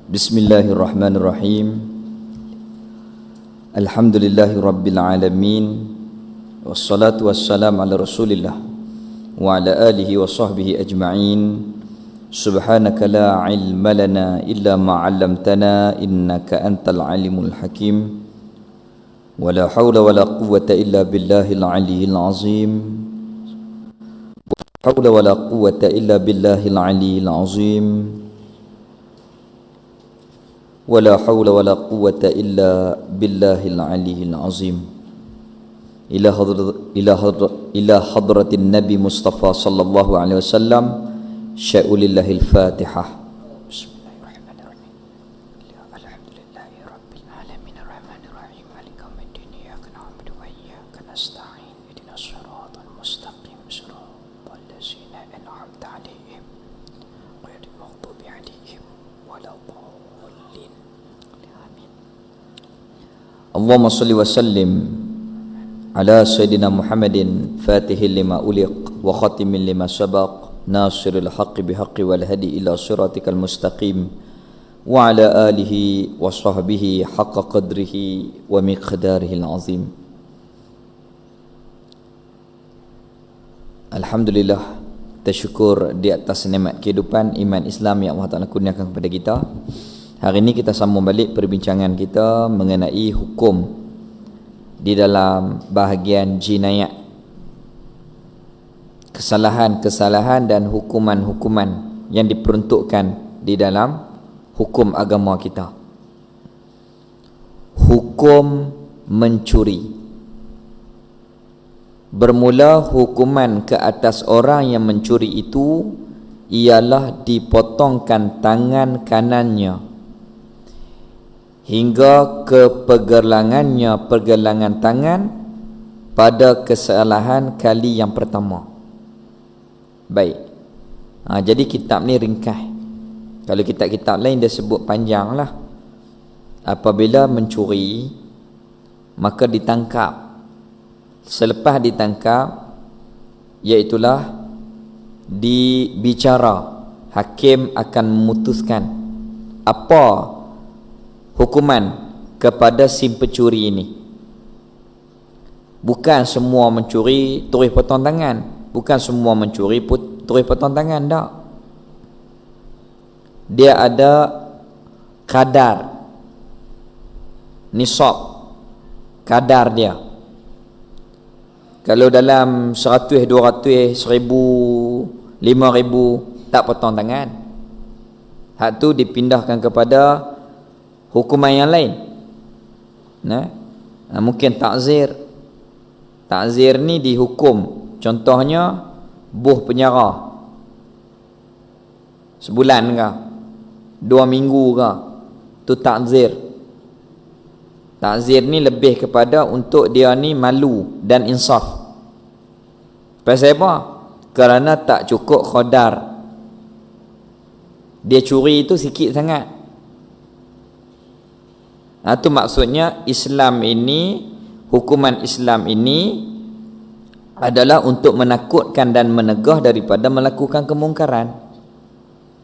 Bismillahirrahmanirrahim. Alhamdulillahi rabbil alamin. Wassalatu wassalamu ala rasulillah wa ala alihi wa sahbihi ajma'in. Subhanaka la ilma lana illa ma 'allamtana innaka antal alimul hakim. Wa la hawla wa la quwwata illa billahil aliyyil azim. Wa la hawla wa la quwwata illa billahil aliyyil azim. ولا حول ولا قوة إلا بالله العلي العظيم. إلى حضرة النبي مصطفى صلى الله عليه وسلم. شاء لله الفاتحة. بسم الله الرحمن الرحيم. الحمد لله رب العالمين الرحمن الرحيم مالك يوم الدين إياك نعبد وإياك نستعين اهدنا الصراط المستقيم صراط الذين أنعمت عليهم غير المغضوب عليهم ولا الضالين. Allahumma salli wa sallim ala sayyidina Muhammadin fatihil lima uliq wa khatimin lima sabaq nasiril haqqi bihaqqi wal hadi ila siratikal mustaqim wa ala alihi wa sahbihi haqqa qadrihi wa miqdarihil azim. Alhamdulillah, kita syukur di atas nikmat kehidupan iman Islam yang Allah Ta'ala kurniakan kepada kita. Hari ini kita sambung balik perbincangan kita mengenai hukum di dalam bahagian jinayat, kesalahan-kesalahan dan hukuman-hukuman yang diperuntukkan di dalam hukum agama kita. Hukum mencuri. Bermula hukuman ke atas orang yang mencuri itu ialah dipotongkan tangan kanannya hingga ke pergelangan tangan pada kesalahan kali yang pertama. Baik. Jadi kitab ni ringkas. Kalau kitab-kitab lain dia sebut panjang lah. Apabila mencuri, maka ditangkap. Selepas ditangkap, iaitulah dibicara. Hakim akan memutuskan apa hukuman kepada si pencuri ini. Bukan semua mencuri terus potong tangan. Bukan semua mencuri terus potong tangan, tak. Dia ada kadar, nisab, kadar dia. Kalau dalam 100, 200, 1000, 5000 tak potong tangan. Hak tu dipindahkan kepada hukuman yang lain. Mungkin takzir. Takzir ni dihukum. Contohnya buh penjara sebulan ke 2 minggu ke, tu takzir. Takzir ni lebih kepada untuk dia ni malu dan insaf. Pasal apa? Kerana tak cukup qadar. Dia curi itu sikit sangat. Itu maksudnya Islam ini, hukuman Islam ini adalah untuk menakutkan dan menegah daripada melakukan kemungkaran.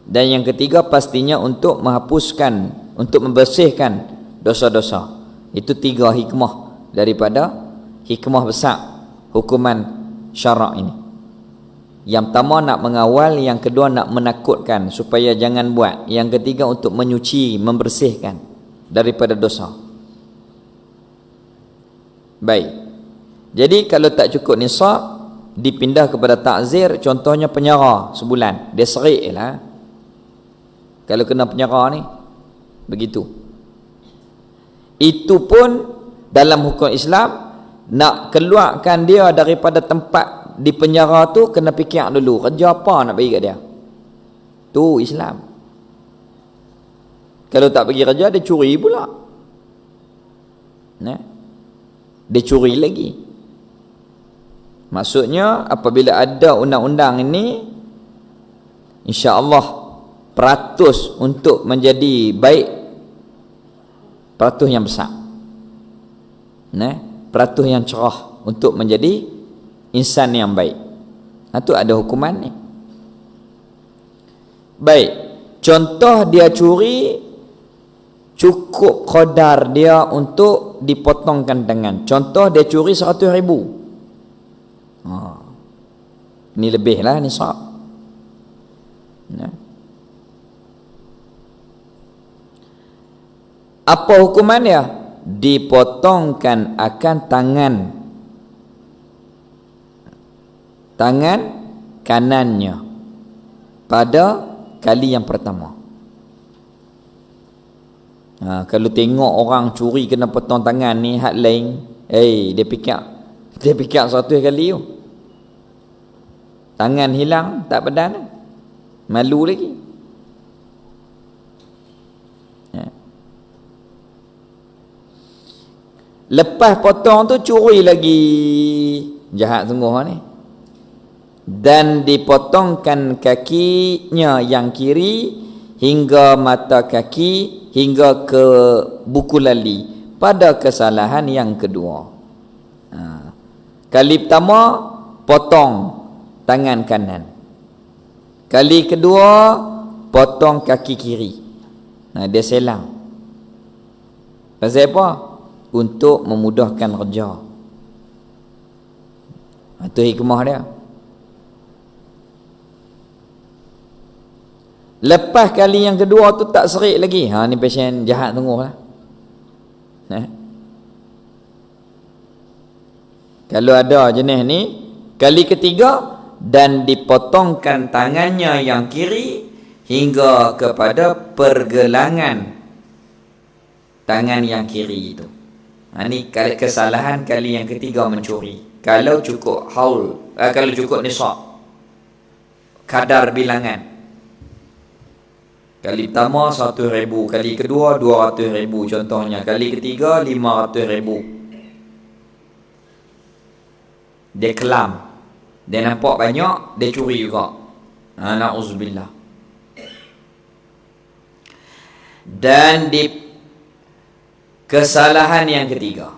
Dan yang ketiga pastinya untuk menghapuskan, untuk membersihkan dosa-dosa. Itu 3 hikmah daripada hikmah besar hukuman syarak ini. Yang pertama nak mengawal, yang kedua nak menakutkan supaya jangan buat, yang ketiga untuk menyuci, membersihkan daripada dosa. Baik. Jadi kalau tak cukup nisab, dipindah kepada takzir. Contohnya penjara sebulan. Dia serik lah kalau kena penjara ni. Begitu. Itu pun dalam hukum Islam, nak keluarkan dia daripada tempat di penjara tu kena fikir dulu kerja apa nak bagi kat dia. Tu Islam. Kalau tak pergi kerja, dia curi pula. Dia curi lagi. Maksudnya apabila ada undang-undang ini, insya-Allah peratus untuk menjadi baik, peratus yang besar. Peratus yang cerah untuk menjadi insan yang baik. Itu ada hukuman ni. Baik. Contoh dia curi cukup qadar dia untuk dipotongkan tangan. Contoh dia curi 100,000. Ni lebih lah nisab. Apa hukuman dia? Dipotongkan akan tangan kanannya pada kali yang pertama. Kalau tengok orang curi kena potong tangan ni hak lain, dia pikir 100 kali tu. Tangan hilang tak padan, malu lagi. Lepas potong tu curi lagi, jahat sungguh ni. Dan dipotongkan kakinya yang kiri hingga mata kaki hingga ke buku lali pada kesalahan yang kedua. Kali pertama potong tangan kanan, kali kedua potong kaki kiri. Dia selang. Pasal apa? Untuk memudahkan kerja. Itu hikmah dia. Lepas kali yang kedua tu tak serik lagi. Ni pasien jahat tunggu lah. Kalau ada jenis ni, kali ketiga, dan dipotongkan tangannya yang kiri hingga kepada pergelangan tangan yang kiri itu. Ni kesalahan kali yang ketiga mencuri. Kalau cukup kalau cukup nisab kadar bilangan. Kali pertama 100,000, kali kedua 200,000 contohnya, kali ketiga 500,000. Dia kelam, dia nampak banyak, dia curi juga. Na'udzubillah. Dan kesalahan yang ketiga,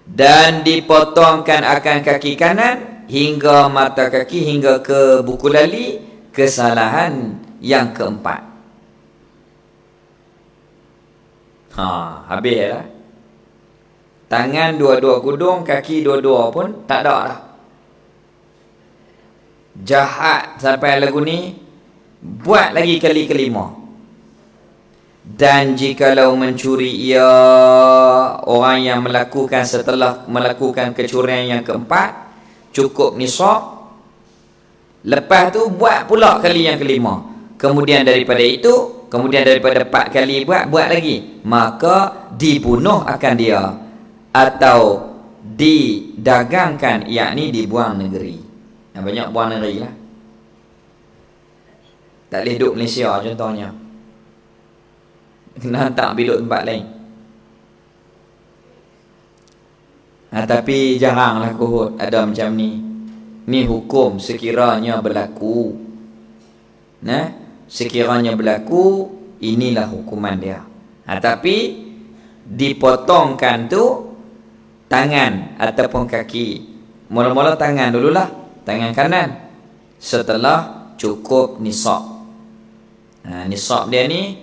dan dipotongkan akan kaki kanan hingga mata kaki hingga ke buku lali. Kesalahan yang keempat. Habis lah. Tangan dua-dua kudung, kaki dua-dua pun tak ada lah. Jahat sampai lagu ni, buat lagi kali kelima. Dan jikalau mencuri ia orang yang melakukan setelah melakukan kecurian yang keempat, cukup nisab. Lepas tu buat pula kali yang kelima. Kemudian daripada 4 kali buat lagi, maka dibunuh akan dia atau didagangkan, yakni dibuang negeri. Banyak buang negeri lah. Tak boleh duduk Malaysia contohnya, kena hantar pergi duduk tempat lain. Tapi jaranglah kot ada macam ni. Ni hukum sekiranya berlaku. Sekiranya berlaku, inilah hukuman dia. Tapi dipotongkan tu tangan ataupun kaki. Mula-mula tangan dululah, tangan kanan, setelah cukup nisab. Nisab dia ni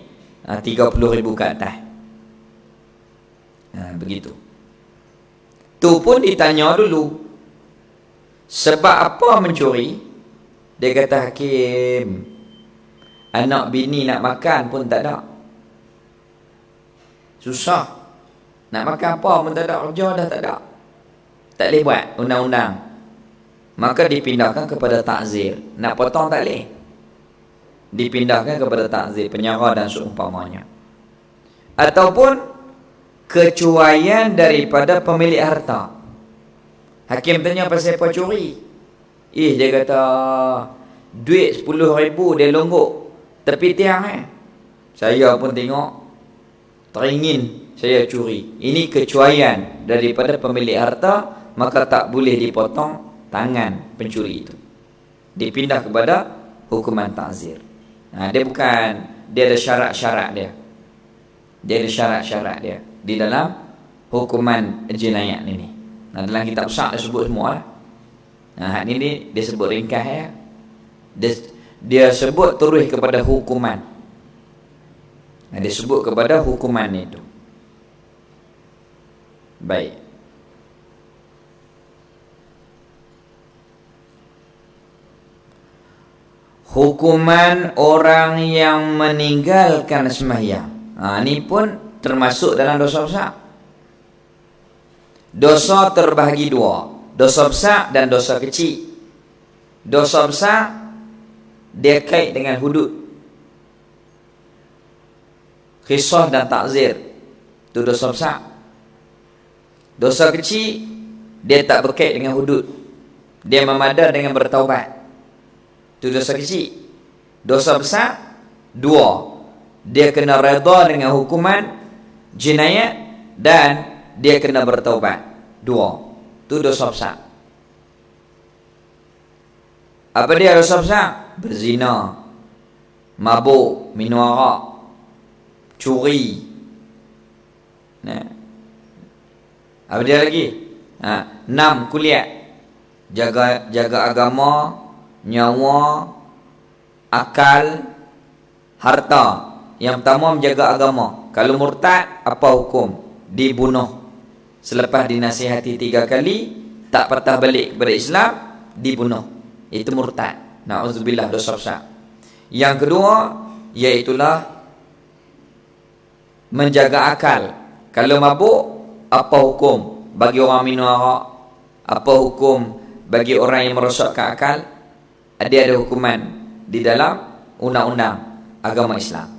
30,000 ke atas. Begitu. Tu pun ditanya dulu, sebab apa mencuri? Dia kata hakim, anak bini nak makan pun tak ada. Susah. Nak makan apa pun tak ada, kerja dah tak ada. Tak boleh buat undang-undang. Maka dipindahkan kepada takzir. Nak potong tak boleh. Dipindahkan kepada takzir, penyara dan seumpamanya. Ataupun kecuaian daripada pemilik harta. Hakim tanya pasal apa curi. Dia kata duit 10,000 dia longgok tepi tiang. Saya pun tengok, teringin saya curi. Ini kecuaian daripada pemilik harta, maka tak boleh dipotong tangan pencuri itu. Dipindah kepada hukuman ta'zir. Dia ada syarat-syarat dia. Dia ada syarat-syarat dia di dalam hukuman jinayat ini. Dalam kitab syak dia sebut semua lah. Ini dia sebut ringkas ya. Dia sebut terus kepada hukuman. Dia sebut kepada hukuman itu. Baik. Hukuman orang yang meninggalkan sembahyang. Ini pun termasuk dalam dosa besar. Dosa terbahagi dua, dosa besar dan dosa kecil. Dosa besar dia kait dengan hudud, qisas dan takzir, itu dosa besar. Dosa kecil dia tak berkait dengan hudud, dia memadar dengan bertaubat, itu dosa kecil. Dosa besar dua, dia kena redha dengan hukuman jinayat dan dia kena bertaubat, dua, itu dosa besar. Apa dia dosa besar? Berzina, mabuk, minum arak, curi. Apa dia lagi? 6 kuliah. Jaga agama, nyawa, akal, harta. Yang pertama menjaga agama. Kalau murtad, apa hukum? Dibunuh. Selepas dinasihati 3 kali, tak patah balik kepada Islam, dibunuh. Itu murtad. Na'udzubillah, dosa besar. Yang kedua, iaitulah menjaga akal. Kalau mabuk, apa hukum bagi orang minum arak? Apa hukum bagi orang yang merosakkan akal? Ada hukuman di dalam undang-undang agama Islam.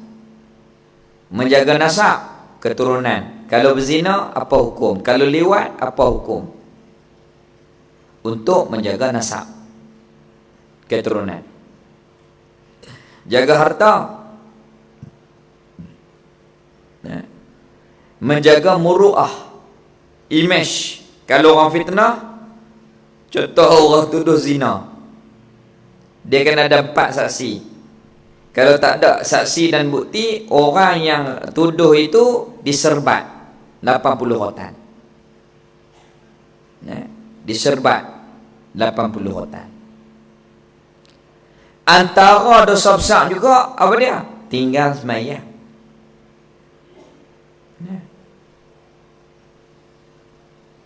Menjaga nasab, keturunan. Kalau berzina, apa hukum? Kalau liwat, apa hukum? Untuk menjaga nasab, keturunan. Jaga harta, menjaga muru'ah, image. Kalau orang fitnah, contoh orang tuduh zina, dia kena ada 4 saksi. Kalau tak ada saksi dan bukti, orang yang tuduh itu diserbat 80 rotan. Diserbat 80 rotan. Antara dosa besar juga apa dia? Tinggal sembahyang.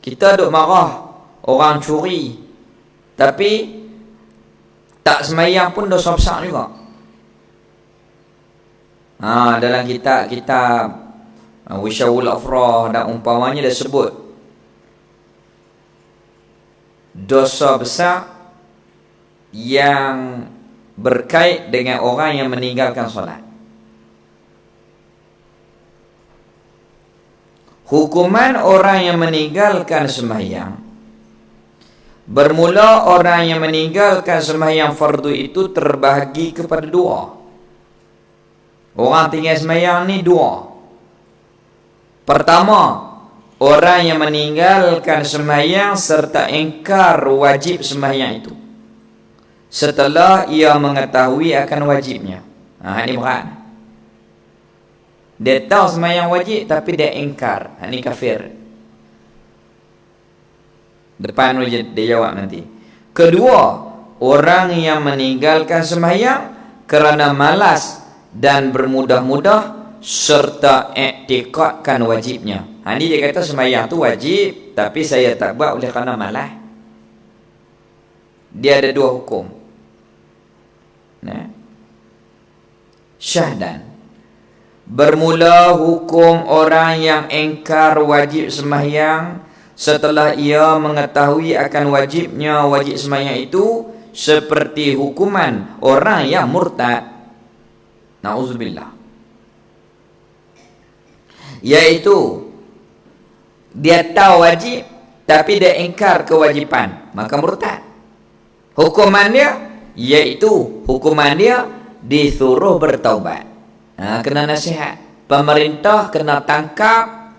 Kita duk marah orang curi, tapi tak sembahyang pun dosa besar juga. Dalam kitab Wishaul Afrah dan umpamanya dia sebut dosa besar yang berkait dengan orang yang meninggalkan solat. Hukuman orang yang meninggalkan sembahyang, bermula orang yang meninggalkan sembahyang fardu itu terbahagi kepada 2. Orang tinggal sembahyang ni 2. Pertama, orang yang meninggalkan sembahyang serta ingkar wajib sembahyang itu setelah ia mengetahui akan wajibnya. Ini berat. Dia tahu sembahyang wajib tapi dia ingkar. Ini kafir. Depan dia jawab nanti. Kedua, orang yang meninggalkan sembahyang kerana malas dan bermudah-mudah serta iktikadkan wajibnya. Ini dia kata sembahyang tu wajib tapi saya tak buat oleh kerana malas. Dia ada 2 hukum. Syahdan. Bermula hukum orang yang ingkar wajib sembahyang setelah ia mengetahui akan wajibnya wajib sembahyang itu seperti hukuman orang yang murtad. Na'udzubillah. Iaitu dia tahu wajib tapi dia ingkar kewajipan, maka murtad. Hukuman dia iaitu hukuman dia disuruh bertaubat. Kena nasihat. Pemerintah kena tangkap,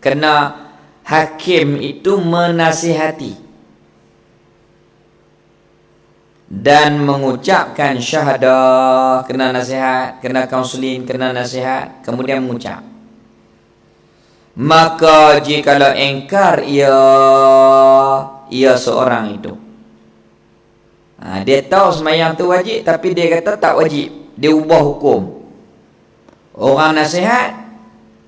kena hakim itu menasihati dan mengucapkan syahadah. Kena nasihat, kena kaunseling, kena nasihat, kemudian mengucap. Maka jikalau ingkar ia seorang itu, dia tahu sembahyang tu wajib tapi dia kata tak wajib, dia ubah hukum. Orang nasihat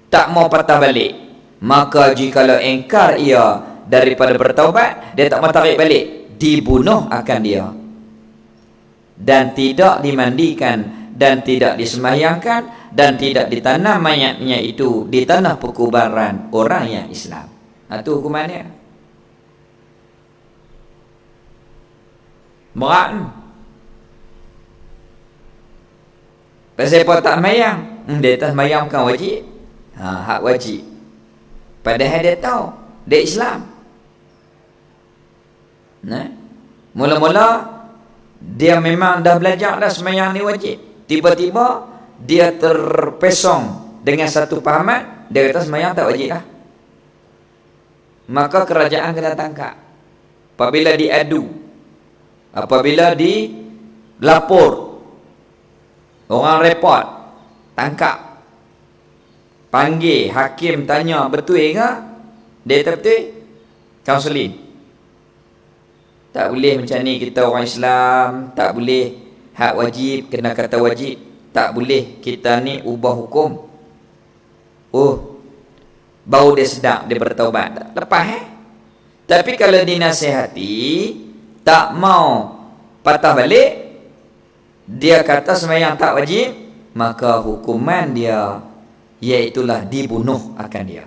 tak mau patah balik, maka jikalau engkar ia daripada bertaubat, dia tak mau tarik balik, dibunuh akan dia, dan tidak dimandikan, dan tidak disembahyangkan, dan tidak ditanam mayatnya itu di tanah perkuburan orang yang Islam. Itu hukumannya. Berat. Pasal apa tak mayang? Dia tak mayang bukan wajib. Hak wajib. Padahal dia tahu dia Islam. Mula-mula dia memang dah belajar dah semayang ni wajib. Tiba-tiba dia terpesong dengan satu pahaman, dia kata semayang tak wajib lah. Maka kerajaan kena tangkap. Apabila diadu, apabila dilapor, orang report, tangkap, panggil hakim, tanya betul ke? Dia kata betul, kaunseling. Tak boleh macam ni, kita orang Islam, tak boleh hak wajib kena kata wajib, tak boleh kita ni ubah hukum. Oh, bau dia sedap, dia bertaubat, lepas Tapi kalau dinasihati tak mau patah balik, dia kata sembahyang tak wajib, maka hukuman dia iaitulah dibunuh akan dia.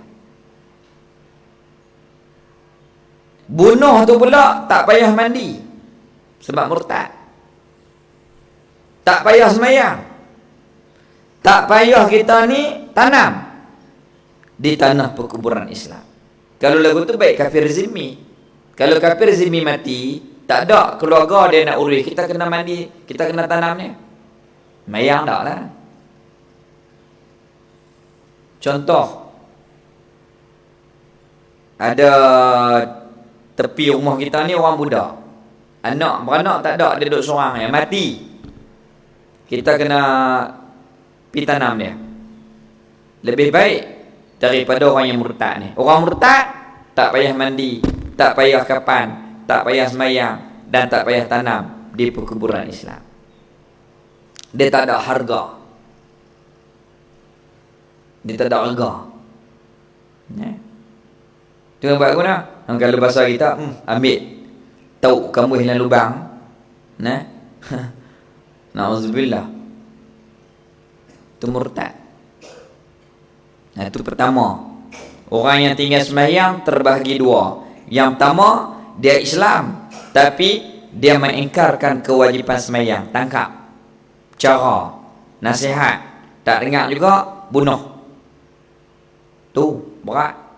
Bunuh tu pula tak payah mandi sebab murtad, tak payah sembahyang, tak payah kita ni tanam di tanah perkuburan Islam. Kalau lagu tu baik kafir zimmi. Kalau kafir zimmi mati, tak ada keluarga dia nak urus, kita kena mandi, kita kena tanam ni. Mayang tak lah. Contoh, ada tepi rumah kita ni orang budak, anak beranak tak ada, dia duduk seorang yang mati, kita kena pi tanam dia. Lebih baik daripada orang yang murtad ni. Orang murtad tak payah mandi, tak payah kapan, tak payah semayang, dan tak payah tanam di perkuburan Islam. Dia tak ada harga, dia tak ada harga. Tu buat guna. Kalau bahasa kita, ambil tahu kamu hilang lubang. Na'udzubillah. Itu murtad. Itu pertama. Orang yang tinggal sembahyang terbahagi dua. Yang pertama, dia Islam, tapi dia mengingkarkan kewajipan sembahyang. Tangkap, cara, nasihat, tak dengar juga, bunuh. Tu berat.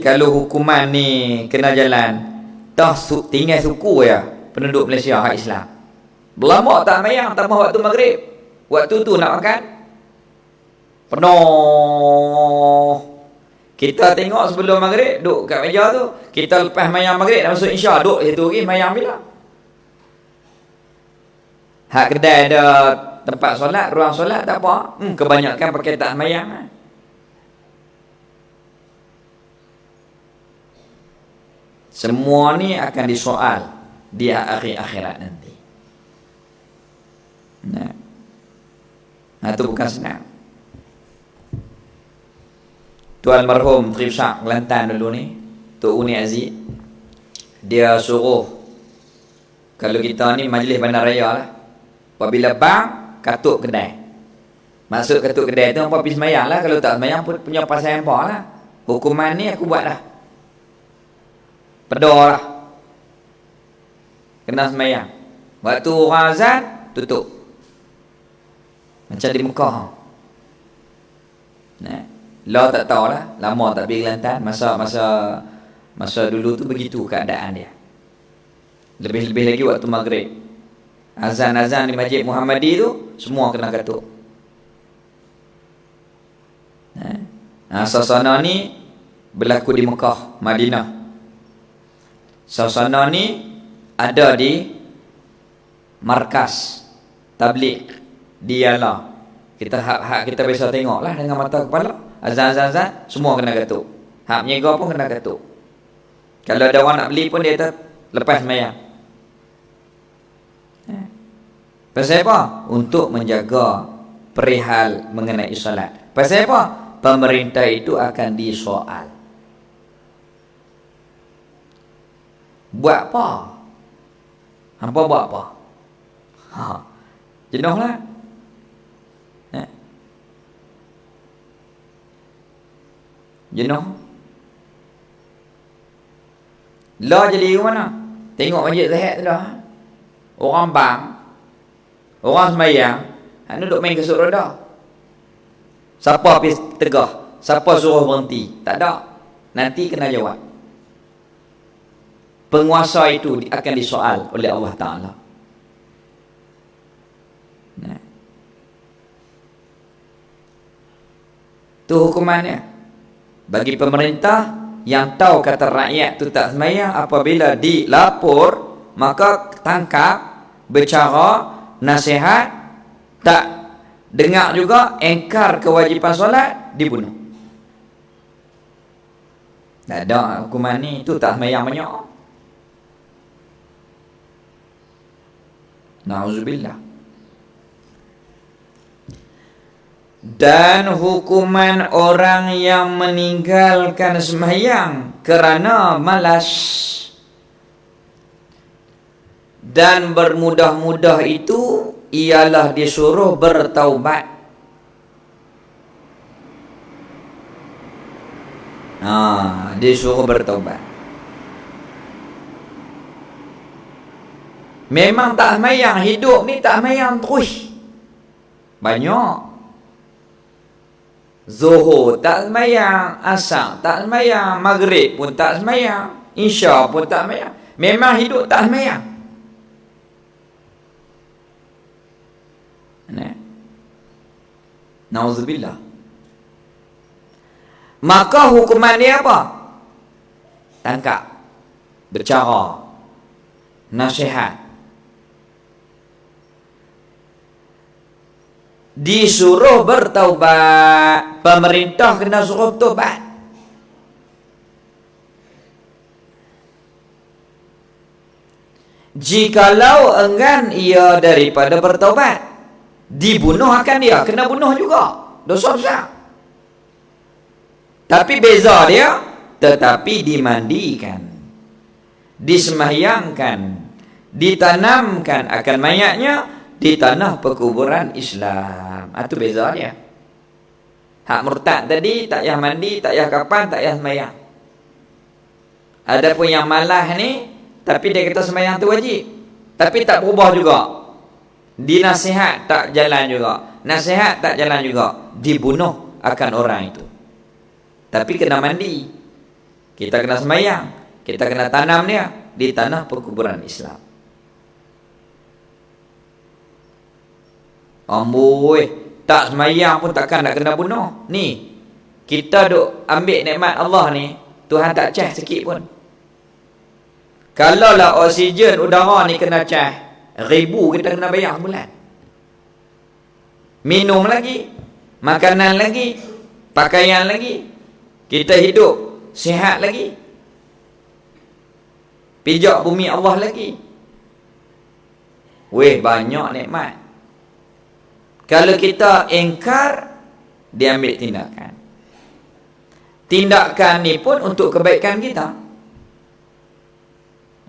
Kalau hukuman ni kena jalan, tinggal suku ya penduduk Malaysia hak Islam. Berlama tak mayang, tambah waktu maghrib, waktu tu nak makan penuh. Kita tengok sebelum maghrib duduk kat meja tu, kita lepas mayang maghrib dah masuk isyak, duduk situ lagi mayang bila. Hak kedai ada tempat solat, ruang solat tak apa, kebanyakan pakai tak mayang. Semua ni akan disoal di akhir akhirat nanti. Itu bukan senang. Tuan marhum Trip Syak Kelantan dulu ni, Tok Uni Aziz, dia suruh, kalau kita ni majlis bandaraya lah, apabila bang katuk kedai, maksud katuk kedai tu apa pergi semayang lah. Kalau tak semayang pun punya pasal apa lah. Hukuman ni aku buat dah, pedor lah, kena semayang. Waktu orang azan tutup, macam di Mekah. Lah tak tahu lah, lama tak pergi Kelantan. Masa dulu tu begitu keadaan dia. Lebih-lebih lagi waktu maghrib, azan-azan di Masjid Muhammadi tu semua kena katuk. Suasana ni berlaku di Mekah, Madinah. Suasana ni ada di markas tabligh di Yalah. Kita hak kita biasa tengok lah dengan mata kepala. Azan-azan semua kena katuk. Hak menyiaga pun kena katuk. Kalau ada orang nak beli pun dia lepas semayang. Pasal apa? Untuk menjaga perihal mengenai solat. Pasal apa? Pemerintah itu akan disoal. Buat apa? Hampa buat apa? Jenuh lah. Jenuh. Lah jadi ke mana? Tengok masjid Zahid tu dah. Orang bang, orang semayang, duduk main kasut roda. Siapa habis tegah? Siapa suruh berhenti? Tak ada. Nanti kena jawab. Penguasa itu akan disoal oleh Allah Ta'ala. Itu hukumannya. Bagi pemerintah yang tahu kata rakyat tu tak semayang, apabila dilapor, maka tangkap, bercara, nasihat, tak dengar juga, engkar kewajipan solat, dibunuh. Tak ada hukuman ni. Tu tak semayang banyak. Na'udzubillah. Dan hukuman orang yang meninggalkan sembahyang kerana malas dan bermudah-mudah itu ialah disuruh bertaubat. Disuruh bertaubat. Memang tak sembahyang, hidup ni tak sembahyang terus. Banyak. Zuhur tak sembahyang, asar tak sembahyang, maghrib pun tak sembahyang, isya pun tak sembahyang. Memang hidup tak sembahyang. Nauzubillah. Maka hukuman dia apa? Tangkap, bercara, nasihat, disuruh bertaubat. Pemerintah kena suruh taubat. Jikalau enggan ia daripada bertaubat, dibunuh akan dia. Kena bunuh juga. Dosa besar. Tapi beza dia, tetapi dimandikan, disemahyangkan, ditanamkan akan mayatnya di tanah perkuburan Islam. Itu beza dia. Hak murtad tadi tak payah mandi, tak payah kapan, tak payah sembahyang. Adapun yang malah ni, tapi dia kata sembahyang tu wajib, tapi tak berubah juga. Dinasihat tak jalan juga, nasihat tak jalan juga, dibunuh akan orang itu. Tapi kena mandi, kita kena sembahyang, kita kena tanam dia di tanah perkuburan Islam. Amboi, tak semayang pun takkan nak kena bunuh. Ni, kita duk ambil nikmat Allah ni, Tuhan tak cas sikit pun. Kalau lah oksigen udara ni kena cas, 1000 kita kena bayar sebulan. Minum lagi, makanan lagi, pakaian lagi, kita hidup sihat lagi, pijak bumi Allah lagi. Weh, banyak nikmat. Kalau kita ingkar, dia ambil tindakan. Tindakan ni pun untuk kebaikan kita,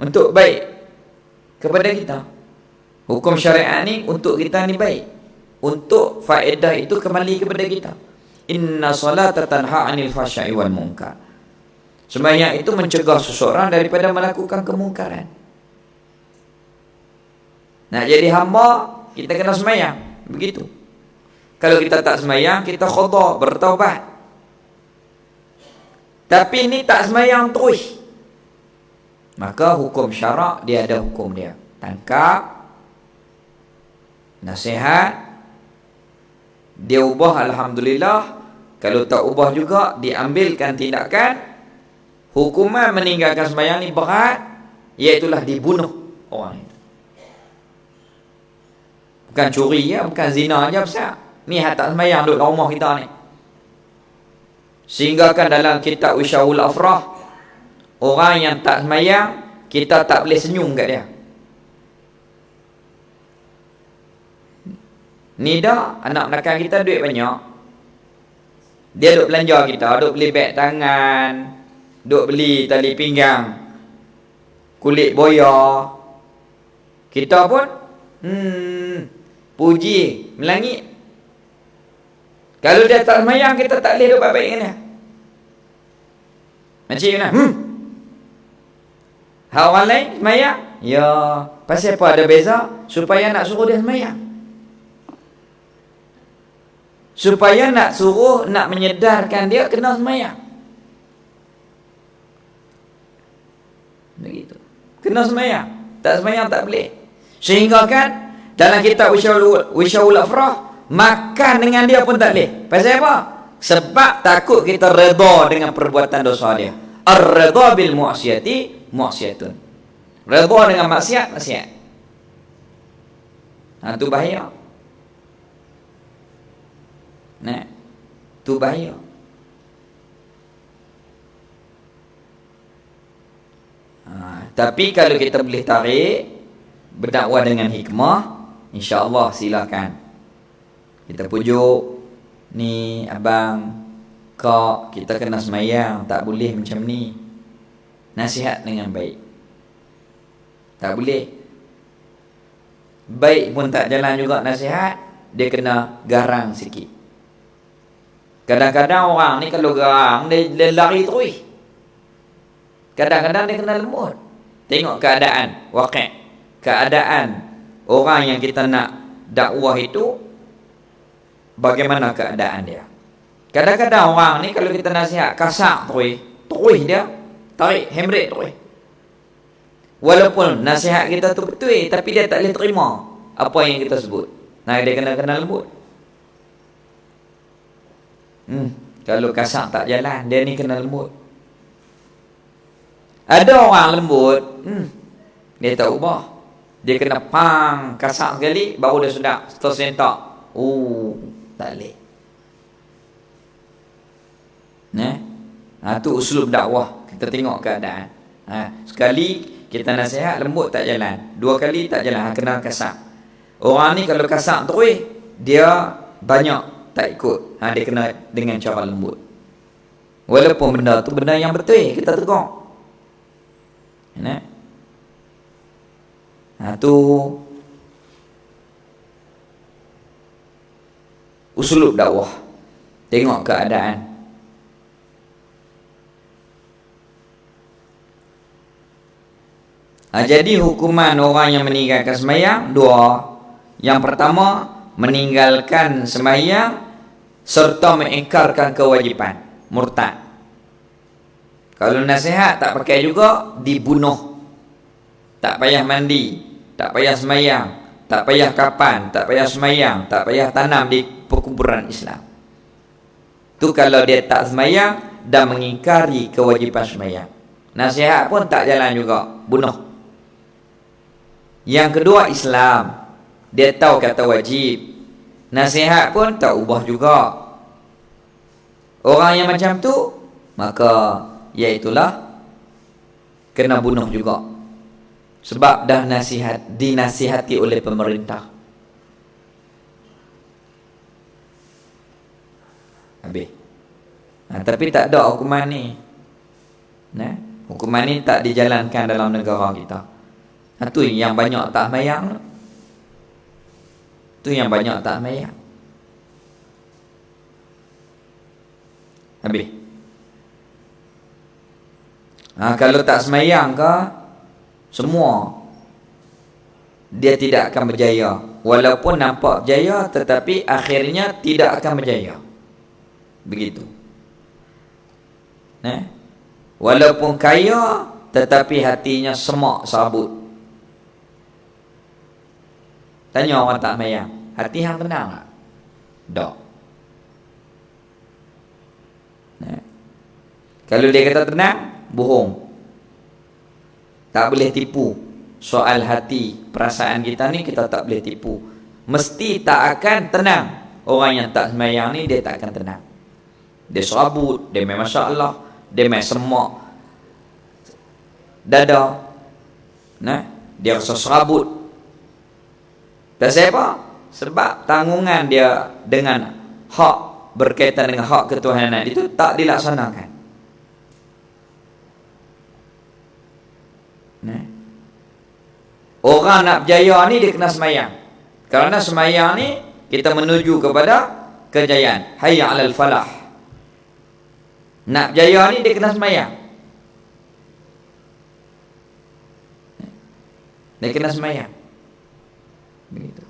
untuk baik kepada kita. Hukum syariat ni untuk kita ni baik, untuk faedah itu kembali kepada kita. Inna salata tanha 'anil fahsya'i wal munkar. Sembahyang itu mencegah seseorang daripada melakukan kemungkaran. Nak jadi hamba, kita kena sembahyang. Begitu. Kalau kita tak sembahyang, kita khada, bertaubat. Tapi ni tak sembahyang terus, maka hukum syarak dia ada hukum dia. Tangkap, nasihat, dia ubah, alhamdulillah. Kalau tak ubah juga, diambilkan tindakan. Hukuman meninggalkan sembahyang ni berat, iaitulah dibunuh orang itu. Bukan curi ya, bukan zina aja besar. Ni hak tak sembahyang duduk dalam rumah kita ni. Sehingga kan dalam kitab Wisyaul Afrah, orang yang tak sembahyang, kita tak boleh senyum kat dia. Ni dah anak belakang kita duit banyak. Dia duk belanja kita, duk beli beg tangan, duk beli tali pinggang, kulit boya. Kita pun puji melangit. Kalau dia tak semayang, kita tak boleh duk baik-baik dengan dia. Macam mana? Hak orang lain semayang? Ya, pasal apa ada beza? Supaya nak suruh dia semayang. Supaya nak suruh, nak menyedarkan dia kena semayang. Begitu. Kena semayang. Tak semayang tak boleh. Sehingga kan dalam kitab Wisyaul Afrah, makan dengan dia pun tak boleh. Pasal apa? Sebab takut kita redha dengan perbuatan dosa dia. Ar-redha bil mu'siyati mu'siyatun. Redha dengan maksiat, maksiat. Itu bahaya. Nah, itu bahaya. Tapi kalau kita boleh tarik, berdakwah dengan hikmah, insya-Allah silakan. Kita pujuk, ni abang, kak, kita kena semayang, tak boleh macam ni. Nasihat dengan baik. Tak boleh. Baik pun tak jalan juga nasihat, dia kena garang sikit. Kadang-kadang orang ni kalau garang, dia lari terus. Kadang-kadang dia kena lembut. Tengok keadaan waqi', keadaan orang yang kita nak dakwah itu, bagaimana keadaan dia. Kadang-kadang orang ni kalau kita nasihat kasar terus dia tarik handbrake terus. Walaupun nasihat kita tu betul, tapi dia tak boleh terima apa yang kita sebut. Nah, dia kena lembut. Kalau kasar tak jalan, dia ni kena lembut. Ada orang lembut, dia tak ubah. Dia kena pang kasar sekali, baru dia sudah tersentak. Tak boleh. Tu uslub dakwah. Kita tengok keadaan. Sekali kita nasihat lembut tak jalan, 2 kali tak jalan, kena kasar. Orang ni kalau kasar terus, dia banyak tak ikut. Dia kena dengan cara lembut. Walaupun benda tu benda yang betul, kita tegur. Tu uslub dakwah. Tengok keadaan. Jadi hukuman orang yang meninggalkan sembahyang 2. Yang pertama, meninggalkan sembahyang serta mengingkarkan kewajipan, murtad. Kalau nasihat tak pakai juga, dibunuh. Tak payah mandi, tak payah sembahyang, tak payah kapan, tak payah sembahyang, tak payah tanam di perkuburan Islam. Tu kalau dia tak sembahyang dan mengingkari kewajipan sembahyang. Nasihat pun tak jalan juga, bunuh. Yang kedua, Islam. Dia tahu kata wajib, nasihat pun tak ubah juga. Orang yang macam tu, maka iaitulah kena bunuh juga. Sebab dah dinasihati oleh pemerintah. Habis. Tapi tak ada hukuman ni. Hukuman ni tak dijalankan dalam negara kita. Tu yang banyak tak sembahyang. Tu yang banyak tak sembahyang. Habis. Kalau tak sembahyang ke, semua dia tidak akan berjaya. Walaupun nampak berjaya, tetapi akhirnya tidak akan berjaya. Begitu. Walaupun kaya, tetapi hatinya semak sabut. Tanya orang tak sembahyang, hati hang tenang tak? Tak. Kalau dia kata tenang, bohong. Tak boleh tipu. Soal hati, perasaan kita ni kita tak boleh tipu. Mesti tak akan tenang. Orang yang tak sembahyang ni, dia tak akan tenang. Dia serabut, dia main masalah, dia main semak dada. Dia rasa serabut. Pasal apa? Sebab tanggungan dia dengan hak, berkaitan dengan hak ketuhanan itu tak dilaksanakan. Nah, orang nak berjaya ni dia kena semayang. Kerana semayang ni kita menuju kepada kejayaan. Hayya 'alal falah. Nak berjaya ni dia kena semayang. Dia kena semayang. Begitu.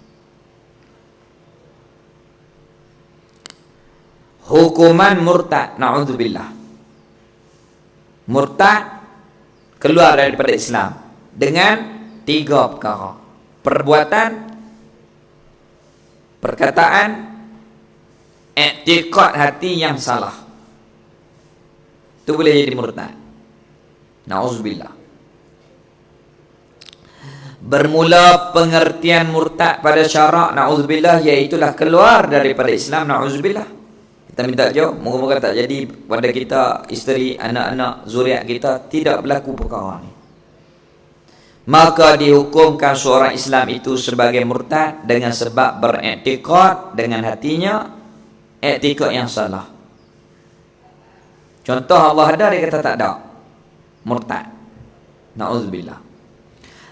Hukuman murtad, na'udzubillah. Murtad keluar daripada Islam dengan 3 perkara. Perbuatan, perkataan, i'tiqad hati yang salah. Itu boleh jadi murtad. Na'udzubillah. Bermula pengertian murtad pada syarak, na'udzubillah, iaitulah keluar daripada Islam, na'udzubillah. Kita minta jauh, moga-moga tak jadi pada kita, isteri, anak-anak, zuriat kita tidak berlaku perkara ni. Maka dihukumkan seorang Islam itu sebagai murtad dengan sebab beriktikad dengan hatinya, iktikad yang salah. Contoh Allah ada, dia kata tak ada, murtad, na'udzubillah.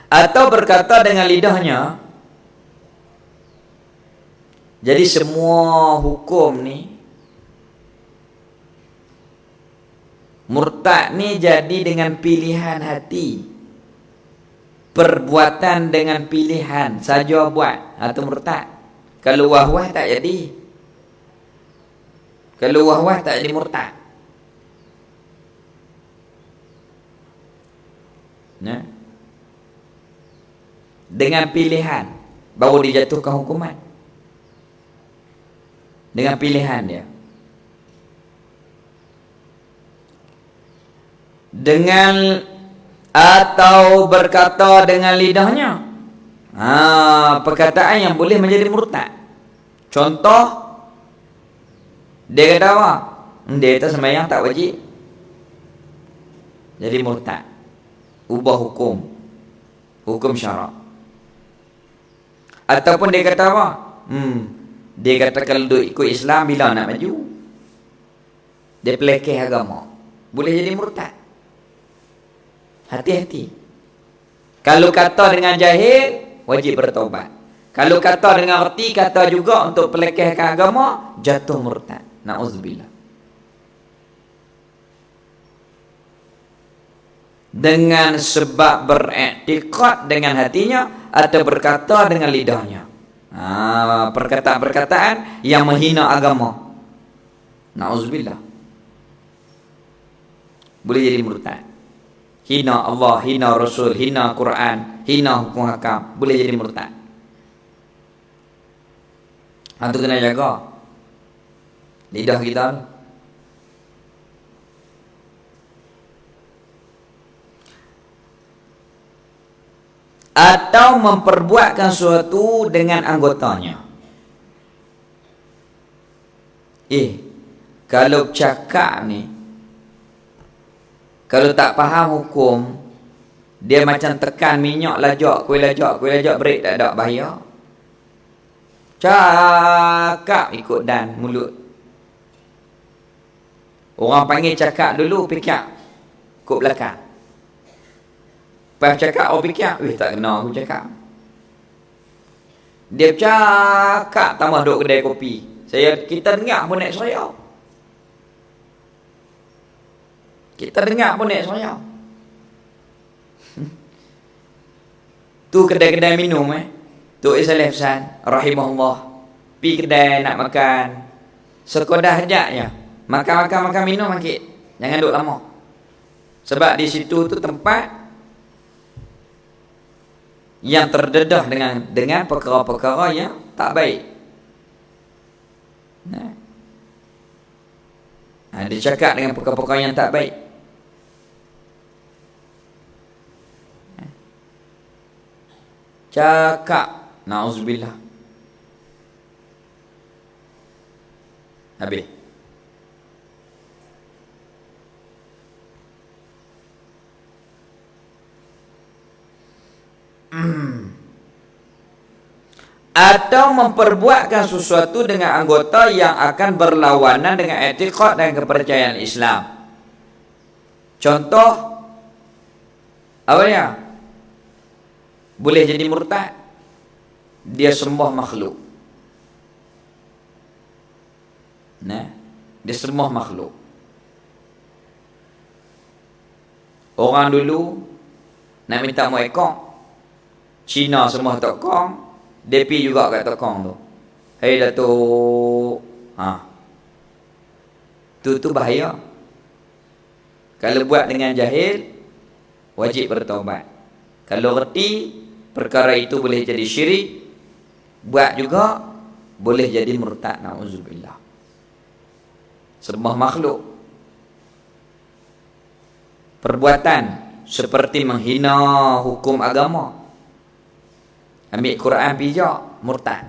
Atau berkata dengan lidahnya. Jadi semua hukum ni, murtad ni jadi dengan pilihan hati, perbuatan dengan pilihan saja buat, atau murtad. Kalau wah-wah tak jadi. Kalau wah-wah tak jadi murtad. Nah, dengan pilihan baru dijatuhkan hukuman. Dengan pilihan dia. Dengan atau berkata dengan lidahnya. Perkataan yang boleh menjadi murtad. Contoh, dia kata apa? Dia kata sembahyang tak wajib, jadi murtad. Ubah hukum syarak. Ataupun dia kata apa? Dia kata kalau duk ikut Islam, bila nak maju, dia pelekeh agama, boleh jadi murtad. Hati-hati. Kalau kata dengan jahil, wajib bertaubat. Kalau kata dengan erti, kata juga untuk pelekehkan agama, jatuh murtad. Na'udzubillah. Dengan sebab beriktikad dengan hatinya atau berkata dengan lidahnya. Perkataan-perkataan yang menghina agama. Na'udzubillah. Boleh jadi murtad. Hina Allah, hina Rasul, hina Quran, hina hukum hakam, boleh jadi murtad. Itu kena jaga lidah kita. Atau memperbuatkan sesuatu dengan anggotanya. Kalau cakap ni, kalau tak faham hukum, dia macam tekan minyak lajak, kuih lajak, break, tak ada bahaya. Cakap ikut dan mulut. Orang panggil cakap dulu, fikir ikut belakang. Lepas cakap, orang fikir, tak kena aku cakap. Dia cakap, tambah duduk kedai kopi. Kita dengar pun naik serayau. Kita dengar pun naik serayau. Tu kedai-kedai minum Tok Isalih Hasan rahimahullah, pi kedai nak makan, sekodah hajat je, makan minum sikit, jangan duduk lama. Sebab di situ tu tempat yang terdedah dengan perkara-perkara yang tak baik. Dia cakap dengan perkara-perkara yang tak baik. Cakap, na'udzubillah. Habis. atau memperbuatkan sesuatu dengan anggota yang akan berlawanan dengan etikad dan kepercayaan Islam. Contoh apa ya? Boleh jadi murtad. Dia sembah makhluk. Nah, dia sembah makhluk. Orang dulu nak minta mau ekong, Cina sembah tokong, dia pergi juga kat tokong tu. Hei Datuk, tu bahaya. Kalau buat dengan jahil, wajib bertaubat. Kalau reti, perkara itu boleh jadi syirik, buat juga boleh jadi murtad. Na'udzubillah. Sembah makhluk. Perbuatan seperti menghina hukum agama. Ambil Quran pijak, murtad.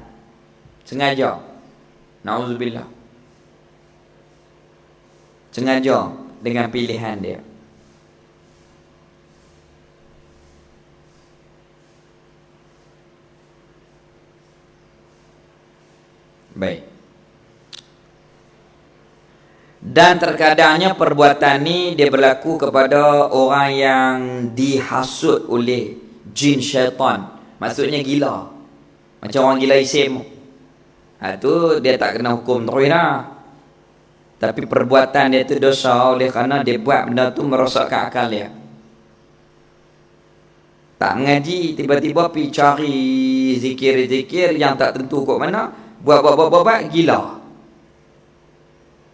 Sengaja. Na'udzubillah. Sengaja dengan pilihan dia. Baik. Dan terkadangnya perbuatan ni dia berlaku kepada orang yang dihasut oleh jin syaitan. Maksudnya gila. Macam orang gila isim. Tu dia tak kena hukum terus dah. Tapi perbuatan dia tu dosa oleh kerana dia buat benda tu merosakkan akal dia. Tak ngaji, tiba-tiba pergi cari zikir-zikir yang tak tentu kok mana. Buat gila.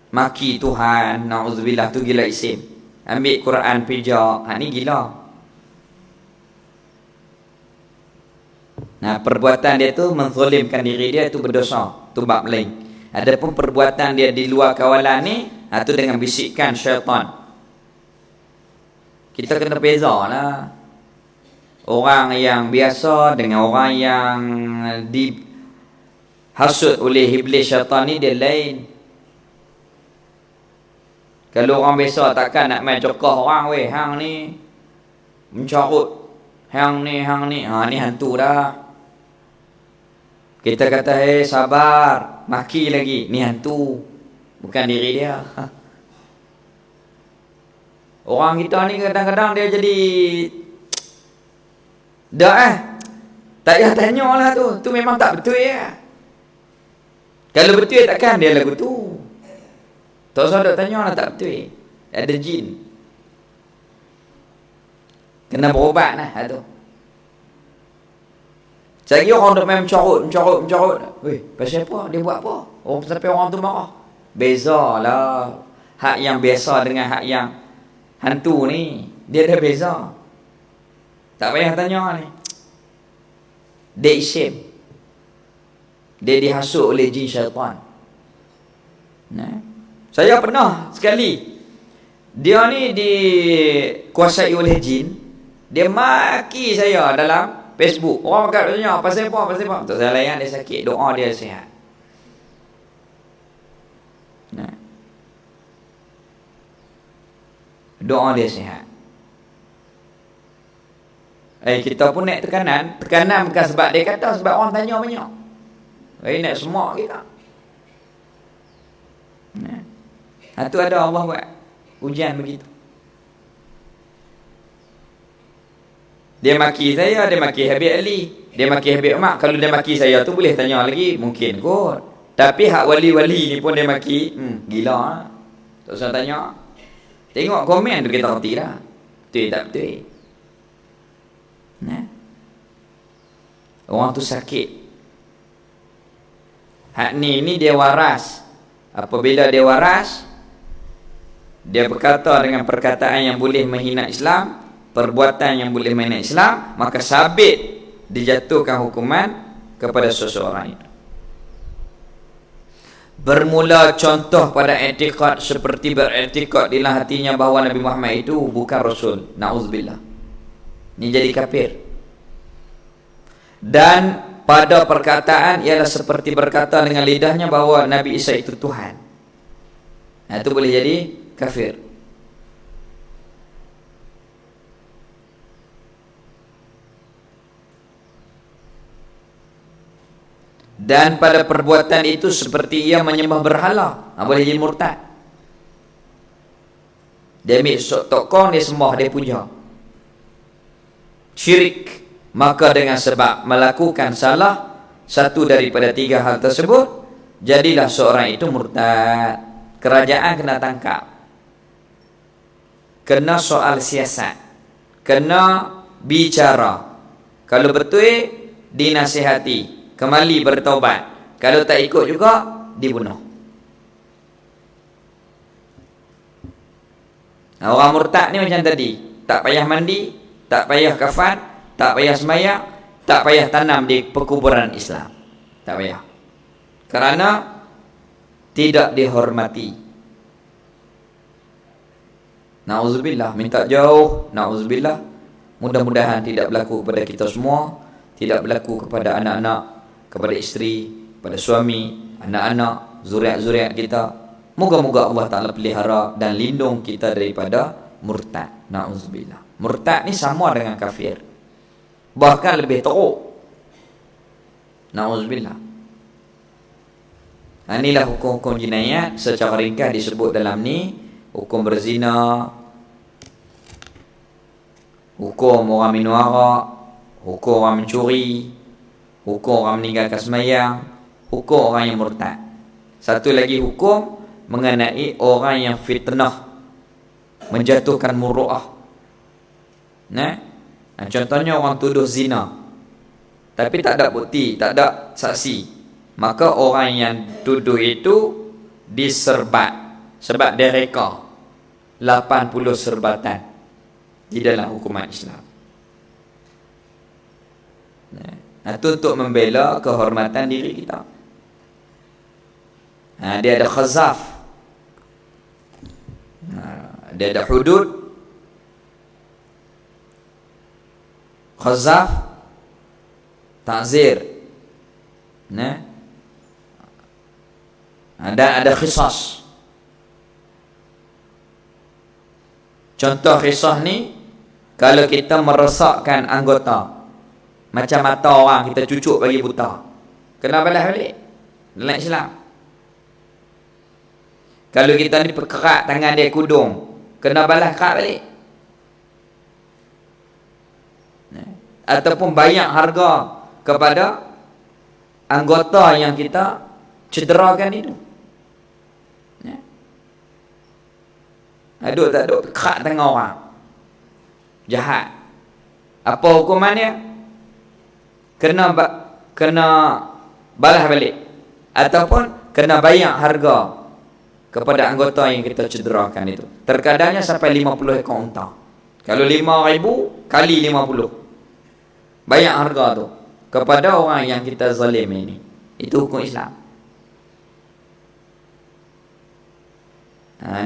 Maki Tuhan, na'udzubillah, tu gila isim. Ambil Quran pijak, ni gila. Nah, perbuatan dia tu menzalimkan diri dia, tu berdosa, tu bab lain. Adapun perbuatan dia di luar kawalan ni, tu dengan bisikan syaitan. Kita kena bezalah orang yang biasa dengan orang yang dihasut oleh iblis syaitan ni, dia lain. Kalau orang biasa takkan nak main cokah orang, weh, hang ni mencarut, hang ni, ni hantu dah. Kita kata, sabar, maki lagi, ni hantu, bukan diri dia. Orang kita ni kadang-kadang dia jadi tak payah tanya lah tu memang tak betul ya. Kalau betul takkan dia lagu tu. Tak usah nak tanya lah, tak betul. Ada jin. Kena berobat lah tu. Lagi orang duk main mencarut. Weh, pasal apa? Dia buat apa? Sampai orang tu marah. Beza lah. Hak yang biasa dengan hak yang hantu ni, dia dah beza. Tak payah tanya ni. Dia isim. Dia dihasut oleh jin syaitan. Nah, saya pernah sekali, dia ni dikuasai oleh jin. Dia maki saya dalam Facebook. Orang makan tanya, pasal apa? Tak saya layan, dia sakit, doa dia sihat. Nah, doa dia sihat. Kita pun naik tekanan. Tekanan bukan sebab dia kata, sebab orang tanya banyak. Naik semak kita. Nah, tu ada Allah buat ujian begitu. Dia maki saya, dia maki Habib Ali, dia maki Habib Umar. Kalau dia maki saya tu boleh tanya lagi, mungkin kot. Tapi hak wali-wali ni pun dia maki, gila lah. Tak usah tanya. Tengok komen tu kita reti dah. Betul tak betul. Nah, orang tu sakit. Hak ni dia waras. Apabila dia waras, dia berkata dengan perkataan yang boleh menghina Islam, perbuatan yang boleh menghina Islam, maka sabit dijatuhkan hukuman kepada seseorang itu. Bermula contoh pada etikad seperti beretikad di dalam hatinya bahawa Nabi Muhammad itu bukan Rasul. Na'udzubillah. Ini jadi kafir. Dan pada perkataan ialah seperti berkata dengan lidahnya bahawa Nabi Isa itu Tuhan. Itu boleh jadi kafir. dan pada perbuatan itu seperti ia menyembah berhala, boleh jadi murtad. Dia ambil tokoh, dia sembah, dia puja. Syirik. Maka dengan sebab melakukan salah satu daripada tiga hal tersebut, jadilah seorang itu murtad. Kerajaan kena tangkap, kena soal siasat, kena bicara. Kalau betul, dinasihati, kembali bertaubat. Kalau tak ikut juga, dibunuh. Orang murtad ni macam tadi, tak payah mandi, tak payah kafan, tak payah sembahyang, tak payah tanam di perkuburan Islam. Tak payah. Kerana tidak dihormati. Na'udzubillah, minta jauh. Na'udzubillah. Mudah-mudahan tidak berlaku kepada kita semua, tidak berlaku kepada anak-anak, kepada isteri, kepada suami, anak-anak, zuriat-zuriat kita. Moga-moga Allah Ta'ala pelihara dan lindung kita daripada murtad. Na'udzubillah. Murtad ni sama dengan kafir, bahkan lebih teruk. Na'udzubillah. Inilah hukum-hukum jinayat secara ringkas disebut dalam ni. Hukum berzina, hukum orang minum arak, hukum orang mencuri, hukum orang meninggalkan sembahyang, hukum orang yang murtad. Satu lagi hukum mengenai orang yang fitnah, menjatuhkan muru'ah. Contohnya orang tuduh zina, tapi tak ada bukti, tak ada saksi. Maka orang yang tuduh itu diserbat. Sebab dia reka 80 serbatan di dalam hukuman Islam. Itu untuk membela kehormatan diri kita. Dia ada khazaf, dia ada hudud. Khazaf, ta'zir, dan ada qisas. Contoh kisah ni, kalau kita merosakkan anggota, macam mata orang kita cucuk bagi buta, kena balas balik dalam Islam. Kalau kita ni perkerat tangan dia kudung, kena balas kerat balik. Ataupun bayar harga kepada anggota yang kita cederakan itu. Aduk tak aduk, kerat tangan orang, jahat. Apa hukumannya? Kena balas balik, ataupun kena bayar harga kepada anggota yang kita cederakan itu. Terkadangnya sampai 50 ekor unta. Kalau 5,000 kali 50, bayar harga tu kepada orang yang kita zalim ini. Itu hukum Islam.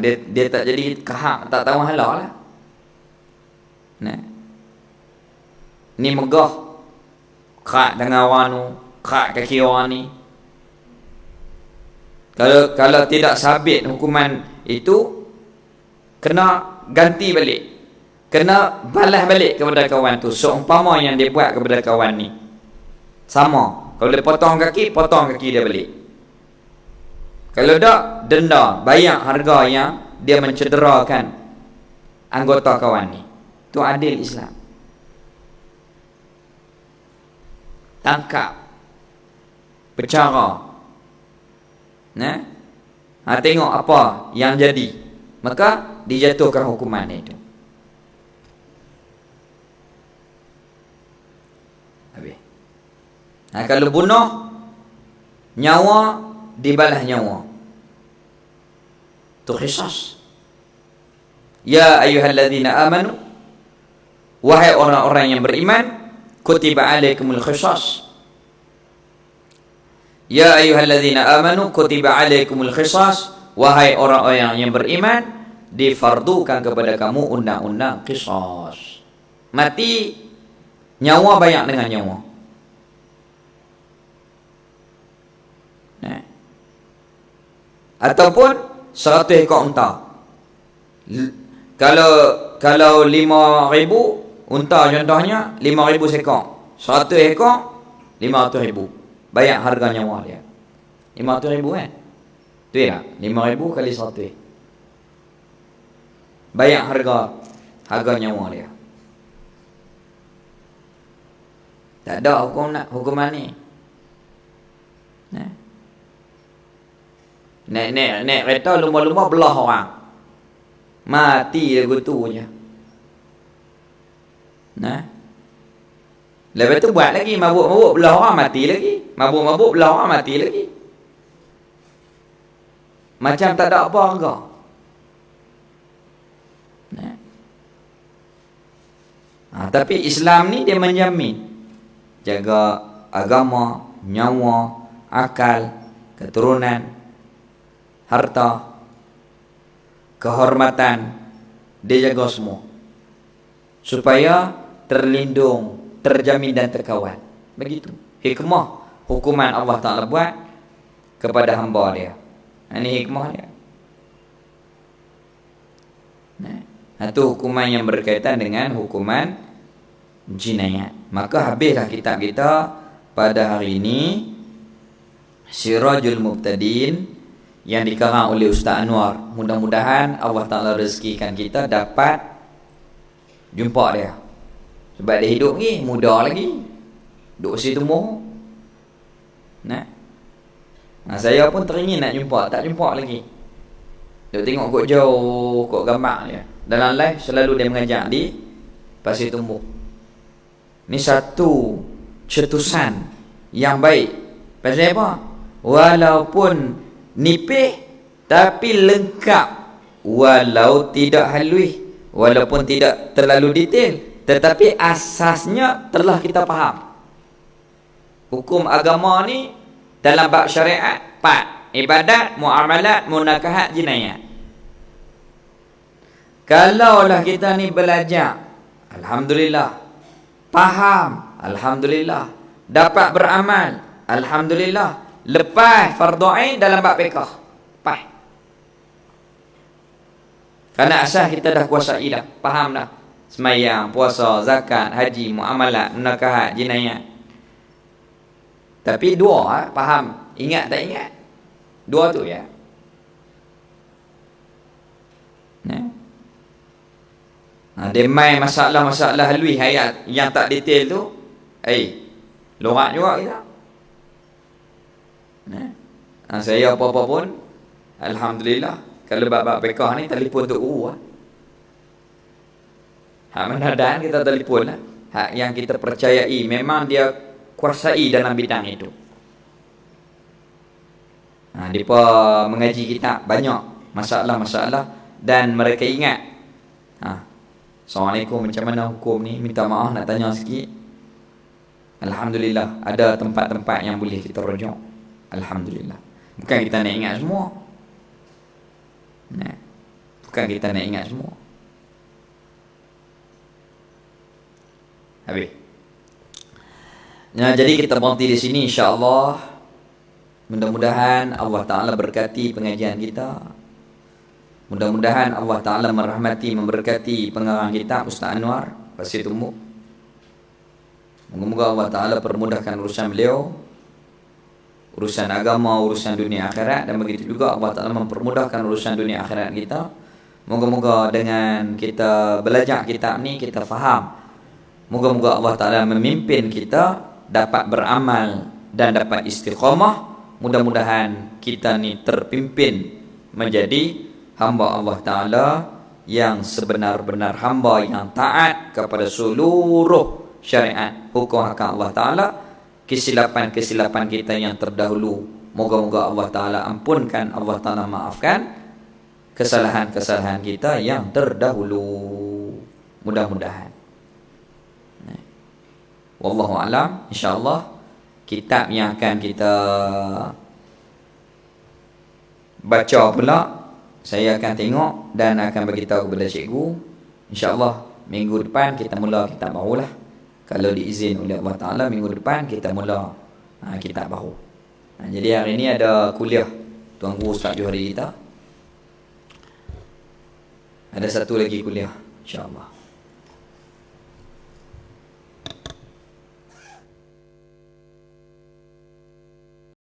Dia tak jadi kahak, tak tahu halal lah. Ni megah, kerat tangan orang tu, kerat kaki orang ni. Kalau tidak sabit hukuman itu, kena ganti balik, kena balas balik kepada kawan tu, seumpama yang dia buat kepada kawan ni. Sama. Kalau dia potong kaki dia balik. Kalau tak, denda, bayar harga yang dia mencederakan anggota kawan ni. Itu adil Islam. Tangkap, bercara, tengok apa yang jadi, maka dijatuhkan hukuman itu. Habis. Kalau bunuh, nyawa dibalas nyawa. Itu qisas. Ya ayyuhalladzina amanu, wahai orang-orang yang beriman, kutiba alaikumul qisas. Ya ayyuhalladzina amanu, kutiba alaikumul qisas, wahai orang-orang yang beriman, difardukan kepada kamu undang-undang qisas. Mati, nyawa bayar dengan nyawa. Ataupun 100 ekor unta. Kalau 5,000 unta contohnya, 5,000 ekor, 100 ekor 500,000. bayar harga nyawa dia. 500,000 kan? Betul tak? 5,000 kali 100. Bayar harga nyawa dia. Tak ada hukuman ni. Naik kereta lumba-lumba belah orang. Mati dia gitu je. Lepas tu buat lagi, mabuk-mabuk belah orang, mati lagi. Mabuk-mabuk belah orang, mati lagi. Macam tak ada apa harga. Tapi Islam ni dia menjamin jaga agama, nyawa, akal, keturunan, harta, kehormatan, dia jaga semua supaya terlindung, terjamin dan terkawal. Begitu hikmah hukuman Allah Ta'ala buat kepada hamba dia. Ini hikmah dia. Itu hukuman yang berkaitan dengan hukuman jinayat. Maka habislah kitab kita pada hari ini, Sirajul Mubtadin, yang dikarang oleh Ustaz Anwar. Mudah-mudahan Allah Ta'ala rezekikan kita dapat jumpa dia. Sebab dia hidup ni muda lagi, duduk situ tumbuh. Saya pun teringin nak jumpa, tak jumpa lagi. Duk tengok kot jauh, kot gambar dia. Dalam live selalu dia mengajar di Pasir Tumbuh. Ni satu cetusan yang baik. Pasal apa? Walaupun nipih tapi lengkap. Walau tidak halus, walaupun tidak terlalu detail, tetapi asasnya telah kita faham. Hukum agama ni dalam bab syariat 4: ibadat, muamalat, munakahat, jinayat. Kalaulah kita ni belajar, alhamdulillah, faham, alhamdulillah, dapat beramal, alhamdulillah, lepas fardu ain dalam bab fiqh, pas. Kerana asal kita dah kuasai dah, faham dah. Semayang, puasa, zakat, haji, muamalat, munakahat, jinayat. Tapi dua, faham, ingat tak ingat? Dua tu ya. Dia main masalah-masalah halus ayat yang tak detail tu, lorak juga kita. Saya apa-apa pun, alhamdulillah, kalau bab-bab fiqh ni telefon tu hak menadan kita telefon lah. Hak yang kita percayai memang dia kuasai dalam bidang itu. Mereka mengaji kitab banyak masalah-masalah dan mereka ingat. Assalamualaikum, macam mana hukum ni? Minta maaf nak tanya sikit. Alhamdulillah, ada tempat-tempat yang boleh kita rujuk. Alhamdulillah. Bukan kita nak ingat semua. Bukan kita nak ingat semua. Habis. Jadi kita berhenti di sini, insya-Allah. Mudah-mudahan Allah Ta'ala berkati pengajian kita. Mudah-mudahan Allah Ta'ala merahmati, memberkati pengarang kitab Ustaz Anwar Pasir Tumbuh. Moga-moga Allah Ta'ala permudahkan urusan beliau, urusan agama, urusan dunia akhirat. Dan begitu juga Allah Ta'ala mempermudahkan urusan dunia akhirat kita. Moga-moga dengan kita belajar kitab ni, kita faham. Moga-moga Allah Ta'ala memimpin kita dapat beramal dan dapat istiqamah. Mudah-mudahan kita ni terpimpin menjadi hamba Allah Ta'ala yang sebenar-benar hamba yang taat kepada seluruh syariat hukum hakam Allah Ta'ala. Kesilapan-kesilapan kita yang terdahulu, moga-moga Allah Ta'ala ampunkan, Allah Ta'ala maafkan kesalahan-kesalahan kita yang terdahulu. Mudah-mudahan. Wallahu alam. InsyaAllah kitab yang akan kita baca pula, saya akan tengok dan akan beritahu kepada cikgu. InsyaAllah minggu depan kita mula kitab baru lah. Kalau diizin oleh Allah Ta'ala, minggu depan kita mula kitab baru. Jadi hari ini ada kuliah Tuan Guru Ustaz Johari kita. Ada satu lagi kuliah, insyaAllah.